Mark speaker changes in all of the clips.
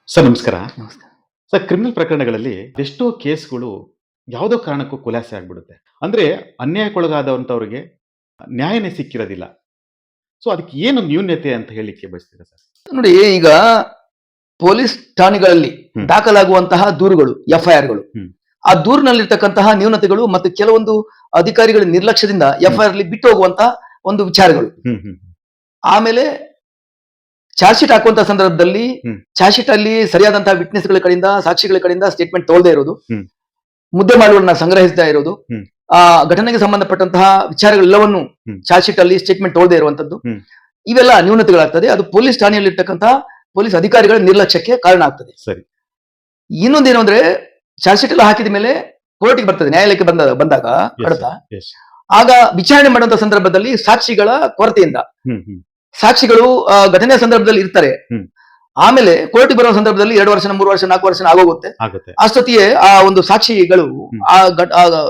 Speaker 1: Sir ನಮಸ್ಕಾರ.
Speaker 2: ನಮಸ್ಕಾರ.
Speaker 1: Sir criminal ಪ್ರಕರಣಗಳಲ್ಲಿ ಎಷ್ಟೋ ಕೇಸ್‌ಗಳು ಯಾವುದೋ ಕಾರಣಕ್ಕೂ ಖುಲಾಸೆ ಆಗ್ಬಿಡುತ್ತೆ. ಅಂದ್ರೆ ಅನ್ಯಾಯಕ್ಕೊಳಗಾದಂತವ್ರಿಗೆ ನ್ಯಾಯನೇ ಸಿಕ್ಕಿರೋದಿಲ್ಲ. ಸೊ ಅದಕ್ಕೆ ಏನು ನ್ಯೂನ್ಯತೆ ಅಂತ ಹೇಳಲಿಕ್ಕೆ ಬಯಸ್ತೀರಾ ಸರ್?
Speaker 2: ನೋಡಿ, ಈಗ ಪೊಲೀಸ್ ಠಾಣೆಗಳಲ್ಲಿ
Speaker 1: ಹ್ಮ್.
Speaker 2: ದಾಖಲಾಗುವಂತಹ ದೂರುಗಳು, ಎಫ್ಐಆರ್‌ಗಳು,
Speaker 1: ಹ್ಮ್.
Speaker 2: ಆ ದೂರಿನಲ್ಲಿರ್ತಕ್ಕಂತಹ ನ್ಯೂನತೆಗಳು ಮತ್ತು ಕೆಲವೊಂದು ಅಧಿಕಾರಿಗಳ ನಿರ್ಲಕ್ಷ್ಯದಿಂದ ಎಫ್ಐಆರ್ ಅಲ್ಲಿ ಬಿಟ್ಟು ಹೋಗುವಂತಹ ಒಂದು ವಿಚಾರಗಳು.
Speaker 1: ಹ್ಮ್ ಹ್ಮ್
Speaker 2: ಆಮೇಲೆ ಚಾರ್ಜ್ ಶೀಟ್ ಹಾಕುವಂತಹ ಸಂದರ್ಭದಲ್ಲಿ
Speaker 1: ಹ್ಮ್.
Speaker 2: ಚಾರ್ಜ್ ಶೀಟ್ ಅಲ್ಲಿ ಸರಿಯಾದಂತಹ ವಿಟ್ನೆಸ್ಗಳ ಕಡೆಯಿಂದ, ಸಾಕ್ಷಿಗಳ ಕಡೆಯಿಂದ ಸ್ಟೇಟ್ಮೆಂಟ್ ತಗೊಳ್ಳದೇ ಇರೋದು,
Speaker 1: ಹ್ಮ್.
Speaker 2: ಮುದ್ದೆ ಮಾಡುವನ್ನ ಸಂಗ್ರಹಿಸದೇ ಇರೋದು,
Speaker 1: ಹ್ಮ್.
Speaker 2: ಆ ಘಟನೆಗೆ ಸಂಬಂಧಪಟ್ಟಂತಹ ವಿಚಾರಗಳೆಲ್ಲವನ್ನು
Speaker 1: ಹ್ಮ್.
Speaker 2: ಚಾರ್ಜ್ ಶೀಟ್ ಅಲ್ಲಿ ಸ್ಟೇಟ್ಮೆಂಟ್ ತಗೊಳ್ಳದೇ ಇರುವಂತದ್ದು,
Speaker 1: ಹ್ಮ್.
Speaker 2: ಇವೆಲ್ಲ ನ್ಯೂನತೆಗಳಾಗ್ತದೆ. ಅದು ಪೊಲೀಸ್ ಠಾಣೆಯಲ್ಲಿರ್ತಕ್ಕಂತಹ ಪೊಲೀಸ್ ಅಧಿಕಾರಿಗಳ ನಿರ್ಲಕ್ಷ್ಯಕ್ಕೆ ಕಾರಣ ಆಗ್ತದೆ.
Speaker 1: ಸರಿ.
Speaker 2: ಇನ್ನೊಂದೇನು ಅಂದ್ರೆ, ಚಾರ್ಜ್ ಶೀಟ್ ಎಲ್ಲ ಹಾಕಿದ ಮೇಲೆ ಕೋರ್ಟಿಗೆ ಬರ್ತದೆ, ನ್ಯಾಯಾಲಯಕ್ಕೆ ಬಂದಾಗ
Speaker 1: Yes,
Speaker 2: ಕಡತ,
Speaker 1: sir. Yes.
Speaker 2: ಆಗ ವಿಚಾರಣೆ ಮಾಡುವಂತ ಸಂದರ್ಭದಲ್ಲಿ ಸಾಕ್ಷಿಗಳ ಕೊರತೆಯಿಂದ
Speaker 1: ಹ್ಮ್ ಹ್ಮ್
Speaker 2: ಸಾಕ್ಷಿಗಳು ಘಟನೆಯ ಸಂದರ್ಭದಲ್ಲಿ ಇರ್ತಾರೆ.
Speaker 1: ಹ್ಮ್.
Speaker 2: ಆಮೇಲೆ ಕೋರ್ಟಿಗೆ ಬರುವ ಸಂದರ್ಭದಲ್ಲಿ 2 ವರ್ಷ, 3 ವರ್ಷ, 4 ವರ್ಷ ಆಗೋಗುತ್ತೆ.
Speaker 1: ಆಗುತ್ತೆ.
Speaker 2: ಅಷ್ಟೊತ್ತಿಗೆ ಆ ಒಂದು ಸಾಕ್ಷಿಗಳು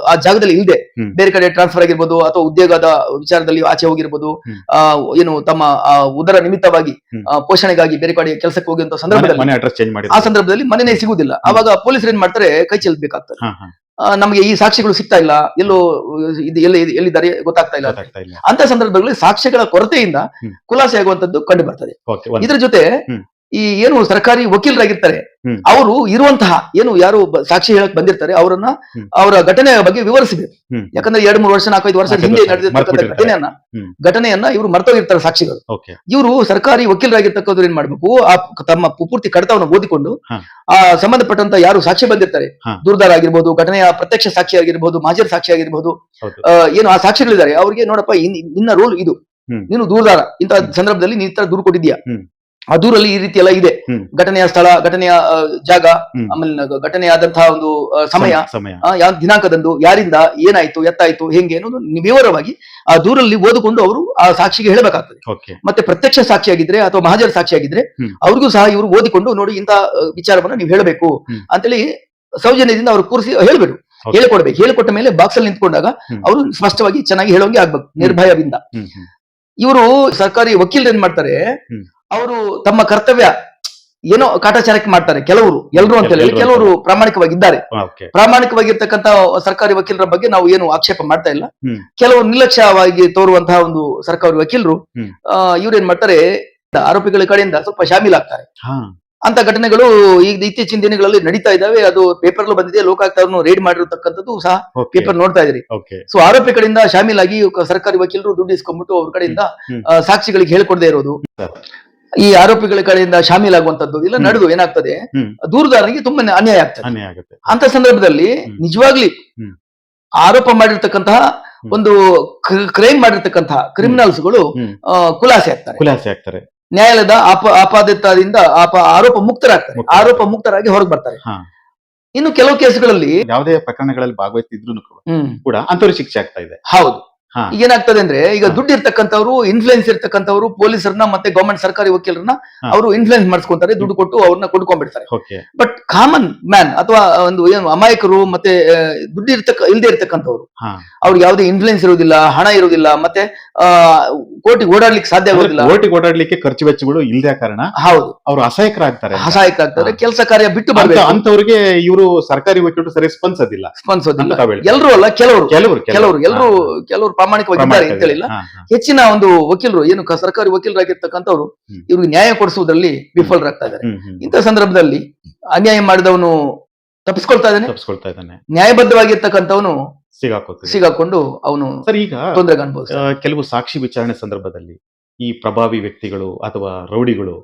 Speaker 2: ಆ ಜಾಗದಲ್ಲಿ ಇಲ್ಲದೆ
Speaker 1: ಹ್ಮ್.
Speaker 2: ಬೇರೆ ಕಡೆ ಟ್ರಾನ್ಸ್ಫರ್ ಆಗಿರ್ಬೋದು, ಅಥವಾ ಉದ್ಯೋಗದ ವಿಚಾರದಲ್ಲಿ ಆಚೆ ಹೋಗಿರ್ಬೋದು,
Speaker 1: ಹ್ಮ್.
Speaker 2: ಏನು ತಮ್ಮ ಉದರ ನಿಮಿತ್ತವಾಗಿ
Speaker 1: ಹ್ಮ್.
Speaker 2: ಪೋಷಣೆಗಾಗಿ ಬೇರೆ ಕಡೆ ಕೆಲಸಕ್ಕೆ ಹೋಗುವಂತ ಸಂದರ್ಭದಲ್ಲಿ
Speaker 1: ಮನೆ ಅಡ್ರೆಸ್ ಚೇಂಜ್ ಮಾಡಿ
Speaker 2: ಆ ಸಂದರ್ಭದಲ್ಲಿ ಮನೆನೇ ಸಿಗುದಿಲ್ಲ. ಅವಾಗ ಪೊಲೀಸರು ಏನ್ ಮಾಡ್ತಾರೆ, ಕೈ ಚೆಲ್ಲಬೇಕಾಗ್ತದೆ.
Speaker 1: ಹಾ ಹಾ
Speaker 2: ನಮಗೆ ಈ ಸಾಕ್ಷಿಗಳು ಸಿಗ್ತಾ ಇಲ್ಲ, ಎಲ್ಲೋ ಇದು ಎಲ್ಲಿದ್ದಾರೆ ಗೊತ್ತಾಗ್ತಾ ಇಲ್ಲ.
Speaker 1: ಗೊತ್ತಾಗ್ತಾ ಇಲ್ಲ.
Speaker 2: ಅಂತ ಸಂದರ್ಭಗಳಲ್ಲಿ ಸಾಕ್ಷ್ಯಗಳ ಕೊರತೆಯಿಂದ
Speaker 1: ಹ್ಮ್.
Speaker 2: ಖುಲಾಸೆ ಆಗುವಂತದ್ದು ಕಂಡು ಬರ್ತದೆ.
Speaker 1: ಓಕೆ. ಒಂದು.
Speaker 2: ಇದ್ರ ಜೊತೆ
Speaker 1: ಹ್ಮ್.
Speaker 2: ಈ ಏನು ಸರ್ಕಾರಿ ವಕೀಲರಾಗಿರ್ತಾರೆ,
Speaker 1: ಹ್ಮ್.
Speaker 2: ಅವರು ಇರುವಂತಹ ಏನು ಯಾರು ಸಾಕ್ಷಿ ಹೇಳಕ್ ಬಂದಿರ್ತಾರೆ ಅವರನ್ನ
Speaker 1: ಹ್ಮ್.
Speaker 2: ಅವರ ಘಟನೆಯ ಬಗ್ಗೆ ವಿವರಿಸಬೇಕು.
Speaker 1: ಹ್ಮ್.
Speaker 2: ಯಾಕಂದ್ರೆ 2-3 ವರ್ಷ, 4-5 ವರ್ಷದ ಹಿಂದೆ ನಡೆದಿರ್ತಕ್ಕಂಥ
Speaker 1: ಮರ್ತ್ಬಿಟ್ಟಿರ್ತಾರೆ. ಹ್ಮ್.
Speaker 2: ಘಟನೆಯನ್ನ ಇವರು ಮರ್ತೋಗಿರ್ತಾರೆ ಸಾಕ್ಷಿಗಳು.
Speaker 1: ಓಕೆ.
Speaker 2: ಇವರು ಸರ್ಕಾರಿ ವಕೀಲರಾಗಿರ್ತಕ್ಕಂಥವ್ರು ಏನ್ ಮಾಡ್ಬೇಕು, ತಮ್ಮ ಪೂರ್ತಿ ಕಡತವನ್ನು ಓದಿಕೊಂಡು
Speaker 1: ಹಾ.
Speaker 2: ಆ ಸಂಬಂಧಪಟ್ಟಂತ ಯಾರು ಸಾಕ್ಷಿ ಬಂದಿರ್ತಾರೆ,
Speaker 1: ಹಾ.
Speaker 2: ದೂರದಾರ ಆಗಿರ್ಬೋದು, ಘಟನೆಯ ಪ್ರತ್ಯಕ್ಷ ಸಾಕ್ಷಿ ಆಗಿರ್ಬೋದು, ಮಾಜರ್ ಸಾಕ್ಷಿ ಆಗಿರ್ಬೋದು,
Speaker 1: ಹೌದು.
Speaker 2: ಏನು ಆ ಸಾಕ್ಷಿಗಳಿದ್ದಾರೆ ಅವ್ರಿಗೆ, ನೋಡಪ್ಪ ನಿನ್ನ ರೋಲ್ ಇದು,
Speaker 1: ಹ್ಮ್.
Speaker 2: ನೀನು ದೂರದಾರ, ಇಂತ ಸಂದರ್ಭದಲ್ಲಿ ನೀನ್ ಈ ತರ ದೂರು ಕೊಟ್ಟಿದ್ಯಾ,
Speaker 1: ಹ್ಮ್.
Speaker 2: ಆ ದೂರಲ್ಲಿ ಈ ರೀತಿ ಎಲ್ಲ ಇದೆ,
Speaker 1: ಹ್ಮ್.
Speaker 2: ಘಟನೆಯ ಸ್ಥಳ, ಘಟನೆಯ ಜಾಗ,
Speaker 1: ಹ್ಮ್.
Speaker 2: ಆಮೇಲೆ ಘಟನೆಯಾದಂತಹ ಒಂದು ಸಮಯ,
Speaker 1: ಸಮಯ.
Speaker 2: ಯಾವ ದಿನಾಂಕದಂದು, ಯಾರಿಂದ ಏನಾಯ್ತು, ಎತ್ತಾಯ್ತು, ಹೆಂಗೆ ಅನ್ನೋದು ವಿವರವಾಗಿ ಆ ದೂರಲ್ಲಿ ಓದಿಕೊಂಡು ಅವರು ಆ ಸಾಕ್ಷಿಗೆ ಹೇಳಬೇಕಾಗ್ತದೆ.
Speaker 1: ಓಕೆ.
Speaker 2: ಮತ್ತೆ ಪ್ರತ್ಯಕ್ಷ ಸಾಕ್ಷಿಯಾಗಿದ್ರೆ ಅಥವಾ ಮಹಾಜರ ಸಾಕ್ಷಿಯಾಗಿದ್ರೆ
Speaker 1: ಹ್ಮ್.
Speaker 2: ಅವ್ರಿಗೂ ಸಹ ಇವರು ಓದಿಕೊಂಡು, ನೋಡಿ ಇಂತ ವಿಚಾರವನ್ನ ನೀವು ಹೇಳಬೇಕು
Speaker 1: ಹ್ಮ್.
Speaker 2: ಅಂತೇಳಿ ಸೌಜನ್ಯದಿಂದ ಅವ್ರು ಕೂರಿಸಿ ಹೇಳ್ಬೇಕು,
Speaker 1: Okay.
Speaker 2: ಹೇಳಿಕೊಡ್ಬೇಕು. ಹೇಳಿಕೊಟ್ಟ ಮೇಲೆ ಬಾಕ್ಸ್ ಅಲ್ಲಿ ನಿಂತ್ಕೊಂಡಾಗ
Speaker 1: ಹ್ಮ್.
Speaker 2: ಅವರು ಸ್ಪಷ್ಟವಾಗಿ ಚೆನ್ನಾಗಿ ಹೇಳೋಂಗೆ ಆಗ್ಬೇಕು, ನಿರ್ಭಯದಿಂದ.
Speaker 1: ಹ್ಮ್ ಹ್ಮ್
Speaker 2: ಇವರು ಸರ್ಕಾರಿ ವಕೀಲರು ಏನ್ ಮಾಡ್ತಾರೆ,
Speaker 1: ಹ್ಮ್.
Speaker 2: ಅವರು ತಮ್ಮ ಕರ್ತವ್ಯ ಏನೋ ಕಾಟಾಚಾರಕ್ಕೆ ಮಾಡ್ತಾರೆ. ಕೆಲವರು, ಎಲ್ಲರೂ ಅಂತ ಹೇಳಿ, ಕೆಲವರು ಪ್ರಾಮಾಣಿಕವಾಗಿದ್ದಾರೆ.
Speaker 1: ಓಕೆ.
Speaker 2: ಪ್ರಾಮಾಣಿಕವಾಗಿರ್ತಕ್ಕಂಥ ಸರ್ಕಾರಿ ವಕೀಲರ ಬಗ್ಗೆ ನಾವು ಏನು ಆಕ್ಷೇಪ ಮಾಡ್ತಾ ಇಲ್ಲ.
Speaker 1: ಹ್ಮ್.
Speaker 2: ಕೆಲವರು ನಿರ್ಲಕ್ಷ್ಯವಾಗಿ ತೋರುವಂತಹ ಒಂದು ಸರ್ಕಾರಿ ವಕೀಲರು,
Speaker 1: ಹ್ಮ್.
Speaker 2: ಇವ್ರೇನ್ ಮಾಡ್ತಾರೆ, ಆರೋಪಿಗಳ ಕಡೆಯಿಂದ ಸ್ವಲ್ಪ ಶಾಮೀಲಾಗ್ತಾರೆ.
Speaker 1: ಹಾ.
Speaker 2: ಅಂತ ಘಟನೆಗಳು ಈಗ ಇತ್ತೀಚಿನ ದಿನಗಳಲ್ಲಿ ನಡೀತಾ ಇದಾವೆ. ಅದು ಪೇಪರ್ ಬಂದಿದೆ, ಲೋಕಾಯುಕ್ತರನ್ನು ರೇಡ್ ಮಾಡಿರತಕ್ಕಂಥದ್ದು ಸಹ
Speaker 1: ಓಕೆ.
Speaker 2: ಪೇಪರ್ ನೋಡ್ತಾ ಇದ್ರಿ.
Speaker 1: ಓಕೆ.
Speaker 2: ಸೊ ಆರೋಪಿ ಕಡೆಯಿಂದ ಶಾಮೀಲಾಗಿ ಸರ್ಕಾರಿ ವಕೀಲರು ದುಡ್ಡು ಇಸ್ಕೊಂಡ್ಬಿಟ್ಟು ಅವ್ರ ಕಡೆಯಿಂದ
Speaker 1: ಹ್ಮ್.
Speaker 2: ಸಾಕ್ಷಿಗಳಿಗೆ ಹೇಳ್ಕೊಡದೇ ಇರೋದು,
Speaker 1: ಸರ್.
Speaker 2: ಈ ಆರೋಪಿಗಳ ಕಡೆಯಿಂದ ಶಾಮೀಲಾಗುವಂತದ್ದು ಇಲ್ಲ
Speaker 1: ಹ್ಮ್.
Speaker 2: ನಡೆದು ಏನಾಗ್ತದೆ,
Speaker 1: ಹ್ಮ್.
Speaker 2: ದೂರುದಾರನಿಗೆ ತುಂಬಾ ಅನ್ಯಾಯ ಆಗ್ತದೆ.
Speaker 1: ಅನ್ಯಾಯ ಆಗುತ್ತೆ.
Speaker 2: ಅಂತ ಸಂದರ್ಭದಲ್ಲಿ
Speaker 1: ಹ್ಮ್.
Speaker 2: ನಿಜವಾಗ್ಲಿ
Speaker 1: ಹ್ಮ್.
Speaker 2: ಆರೋಪ ಮಾಡಿರ್ತಕ್ಕಂತಹ ಒಂದು ಕ್ರೈಮ್ ಮಾಡಿರ್ತಕ್ಕಂತಹ ಕ್ರಿಮಿನಲ್ಸ್ಗಳು
Speaker 1: ಹ್ಮ್.
Speaker 2: ಖುಲಾಸೆ ಆಗ್ತಾರೆ.
Speaker 1: ಖುಲಾಸೆ ಆಗ್ತಾರೆ.
Speaker 2: ನ್ಯಾಯಾಲಯದ ಆಪಾದಿತದಿಂದ ಆರೋಪ ಮುಕ್ತರಾಗ್ತಾರೆ, ಆರೋಪ ಮುಕ್ತರಾಗಿ ಹೊರಗೆ ಬರ್ತಾರೆ.
Speaker 1: ಹಾ.
Speaker 2: ಇನ್ನು ಕೆಲವು ಕೇಸ್ಗಳಲ್ಲಿ
Speaker 1: ಯಾವುದೇ ಪ್ರಕರಣಗಳಲ್ಲಿ ಭಾಗವಹಿಸಿದ್ರು
Speaker 2: ಹ್ಮ್
Speaker 1: ಕೂಡ ಅಂತವ್ರಿಗೆ ಶಿಕ್ಷೆ ಆಗ್ತಾ ಇದೆ.
Speaker 2: ಹೌದು,
Speaker 1: ಹಾ.
Speaker 2: ಈಗ ಏನಾಗ್ತದೆ ಅಂದ್ರೆ, ಈಗ
Speaker 1: ಹಾ.
Speaker 2: ದುಡ್ಡು ಇರ್ತಕ್ಕಂಥವ್ರು, ಇನ್ಫ್ಲೂಯೆನ್ಸ್ ಇರ್ತಕ್ಕಂಥವ್ರು ಪೊಲೀಸರನ್ನ ಮತ್ತೆ ಗವರ್ಮೆಂಟ್ ಸರ್ಕಾರಿ ವಕೀಲರನ್ನ
Speaker 1: ಹಾ.
Speaker 2: ಅವರು ಇನ್ಫ್ಲೂಯೆನ್ಸ್ ಮಾಡಿಸ್ಕೊಂತಾರೆ, ದುಡ್ಡು ಕೊಟ್ಟು ಅವ್ರನ್ನ ಕೊಂಡ್ಕೊಂಡ್ಬಿಡ್ತಾರೆ.
Speaker 1: ಓಕೆ.
Speaker 2: ಬಟ್ ಕಾಮನ್ ಮ್ಯಾನ್ ಅಥವಾ ಒಂದು ಏನು ಅಮಾಯಕರು ಮತ್ತೆ ದುಡ್ಡು ಇಲ್ದೇ ಇರ್ತಕ್ಕಂಥವ್ರು,
Speaker 1: ಹಾ.
Speaker 2: ಅವ್ರಿಗೆ ಯಾವುದೇ ಇನ್ಫ್ಲೂಯೆನ್ಸ್ ಇರುವುದಿಲ್ಲ, ಹಣ ಇರುವುದಿಲ್ಲ, ಮತ್ತೆ ಕೋರ್ಟಿಗೆ ಓಡಾಡ್ಲಿಕ್ಕೆ ಸಾಧ್ಯ ಆಗೋದಿಲ್ಲ.
Speaker 1: ಓಟಿಗೆ ಓಡಾಡ್ಲಿಕ್ಕೆ ಖರ್ಚು ವೆಚ್ಚಗಳು ಇಲ್ಲದ ಕಾರಣ
Speaker 2: ಹೌದು,
Speaker 1: ಅವರು ಅಸಹಾಯಕರಾಗ್ತಾರೆ.
Speaker 2: ಅಸಹಾಯಕರಾಗ್ತಾರೆ,
Speaker 1: ಹಾ.
Speaker 2: ಕೆಲಸ ಕಾರ್ಯ ಬಿಟ್ಟು ಬರ್ಬೇಕು.
Speaker 1: ಅಂತವ್ರಿಗೆ ಇವರು ಸರ್ಕಾರಿ ವಕೀಲರು ಸರಿ ಸ್ಪಂದಿಸೋದಿಲ್ಲ.
Speaker 2: ಸ್ಪಂದಿಸೋದಿಲ್ಲ.
Speaker 1: ಅಂತ ತಾವ್ ಹೇಳ್ತೀರಾ?
Speaker 2: ಎಲ್ಲರೂ ಅಲ್ಲ, ಕೆಲವರು
Speaker 1: ಕೆಲವರು
Speaker 2: ಕೆಲವರು ಪ್ರಾಮಾಣಿಕವಾಗಿದ್ದಾರೆ ಅಂತ ಹೇಳಿಲ್ಲ.
Speaker 1: ಹಾ, ಹಾ.
Speaker 2: ಹೆಚ್ಚಿನ ಒಂದು ವಕೀಲರು ಏನು ಸರ್ಕಾರಿ ವಕೀಲರಾಗಿರ್ತಕ್ಕಂಥವ್ರು
Speaker 1: ಹ್ಮ್.
Speaker 2: ಇವ್ರಿಗೆ ನ್ಯಾಯ ಕೊಡಿಸುವುದರಲ್ಲಿ ವಿಫಲರಾಗ್ತಾ ಇದ್ದಾರೆ.
Speaker 1: ಹ್ಮ್, ಹ್ಮ್.
Speaker 2: ಇಂಥ ಸಂದರ್ಭದಲ್ಲಿ ಅನ್ಯಾಯ ಮಾಡಿದವನು ತಪ್ಪಿಸ್ಕೊಳ್ತಾ ಇದ್ದಾನೆ,
Speaker 1: ತಪ್ಪಿಸ್ಕೊಳ್ತಾ ಇದ್ದಾನೆ,
Speaker 2: ನ್ಯಾಯಬದ್ಧವಾಗಿರ್ತಕ್ಕಂಥವನು
Speaker 1: ಸಿಗಾಕೋತೀವಿ.
Speaker 2: ಸಿಗಾಕೊಂಡು ಅವನು
Speaker 1: ಸರ್, ಈಗ
Speaker 2: ತೊಂದರೆಗೆ ಅನುಭವಿಸ್ತಾನೆ.
Speaker 1: ಕೆಲವು ಸಾಕ್ಷಿ ವಿಚಾರಣೆ ಸಂದರ್ಭದಲ್ಲಿ ಈ ಪ್ರಭಾವಿ ವ್ಯಕ್ತಿಗಳು ಅಥವಾ ರೌಡಿಗಳು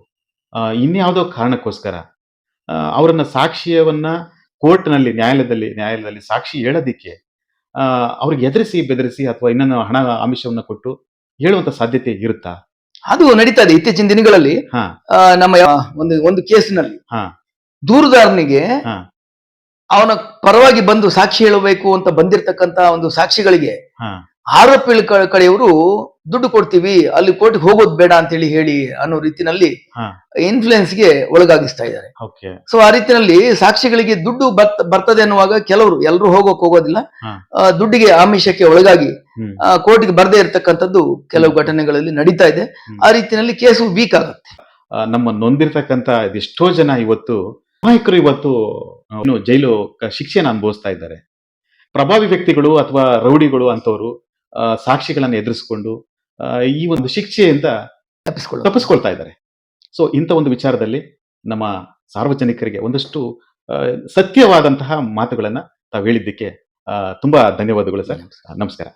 Speaker 1: ಇನ್ಯಾವುದೋ ಕಾರಣಕ್ಕೋಸ್ಕರ ಅವರನ್ನ ಸಾಕ್ಷ್ಯವನ್ನ ನ್ಯಾಯಾಲಯದಲ್ಲಿ ಸಾಕ್ಷಿ ಹೇಳೋದಿಕ್ಕೆ ಅವ್ರಿಗೆ ಎದುರಿಸಿ ಬೆದರಿಸಿ ಅಥವಾ ಇನ್ನೊಂದು ಹಣ ಆಮಿಷವನ್ನ ಕೊಟ್ಟು ಹೇಳುವಂತ ಸಾಧ್ಯತೆ ಇರುತ್ತಾ?
Speaker 2: ಅದು ನಡೀತಾ ಇದೆ ಇತ್ತೀಚಿನ ದಿನಗಳಲ್ಲಿ.
Speaker 1: ಹಾ.
Speaker 2: ನಮ್ಮ ಒಂದು ಕೇಸಿನಲ್ಲಿ
Speaker 1: ಹಾ.
Speaker 2: ದೂರುದಾರನಿಗೆ
Speaker 1: ಹಾ.
Speaker 2: ಅವನ ಪರವಾಗಿ ಬಂದು ಸಾಕ್ಷಿ ಹೇಳಬೇಕು ಅಂತ ಬಂದಿರತಕ್ಕಂತ ಒಂದು ಸಾಕ್ಷಿಗಳಿಗೆ
Speaker 1: ಹಾ.
Speaker 2: ಆರೋಪಿಗಳ ಕಡೆಯವರು ದುಡ್ಡು ಕೊಡ್ತೀವಿ, ಅಲ್ಲಿ ಕೋರ್ಟ್ಗೆ ಹೋಗೋದು ಬೇಡ ಅಂತ ಹೇಳಿ ಅನ್ನೋ ರೀತಿನಲ್ಲಿ
Speaker 1: ಹಾ.
Speaker 2: ಇನ್ಫ್ಲೂಯೆನ್ಸ್ಗೆ ಒಳಗಾಗಿಸ್ತಾ ಇದ್ದಾರೆ.
Speaker 1: ಓಕೆ.
Speaker 2: ಸೊ ಆ ರೀತಿಯಲ್ಲಿ ಸಾಕ್ಷಿಗಳಿಗೆ ದುಡ್ಡು ಬರ್ತದೆ ಅನ್ನುವಾಗ ಕೆಲವರು, ಎಲ್ಲರೂ ಹೋಗೋದಿಲ್ಲ,
Speaker 1: ಹಾ.
Speaker 2: ದುಡ್ಡಿಗೆ ಆಮಿಷಕ್ಕೆ ಒಳಗಾಗಿ
Speaker 1: ಹ್ಮ್.
Speaker 2: ಕೋರ್ಟ್ಗೆ ಬರದೇ ಇರತಕ್ಕಂಥದ್ದು ಕೆಲವು ಘಟನೆಗಳಲ್ಲಿ ನಡೀತಾ ಇದೆ.
Speaker 1: ಹ್ಮ್.
Speaker 2: ಆ ರೀತಿಯಲ್ಲಿ ಕೇಸು ವೀಕ್ ಆಗುತ್ತೆ.
Speaker 1: ನಮ್ಮ ನೊಂದಿರ್ತಕ್ಕಂಥ ಎಷ್ಟೋ ಜನ ಇವತ್ತು ನಾಯಕರು ಇವತ್ತು ಜೈಲು ಶಿಕ್ಷೆನ ಅನುಭವಿಸ್ತಾ ಇದ್ದಾರೆ. ಪ್ರಭಾವಿ ವ್ಯಕ್ತಿಗಳು ಅಥವಾ ರೌಡಿಗಳು ಅಂತವರು ಸಾಕ್ಷಿಗಳನ್ನು ಎದುರಿಸಿಕೊಂಡು ಈ ಒಂದು ಶಿಕ್ಷೆಯಿಂದ
Speaker 2: ತಪ್ಪಿಸ್ಕೊಳ್ಳೋ
Speaker 1: ತಪ್ಪಿಸ್ಕೊಳ್ತಾ ಇದ್ದಾರೆ. ಸೊ ಇಂಥ ಒಂದು ವಿಚಾರದಲ್ಲಿ ನಮ್ಮ ಸಾರ್ವಜನಿಕರಿಗೆ ಒಂದಷ್ಟು ಸತ್ಯವಾದಂತಹ ಮಾತುಗಳನ್ನ ತಾವು ಹೇಳಿದ್ದಕ್ಕೆ ತುಂಬಾ ಧನ್ಯವಾದಗಳು ಸರ್. ನಮಸ್ಕಾರ.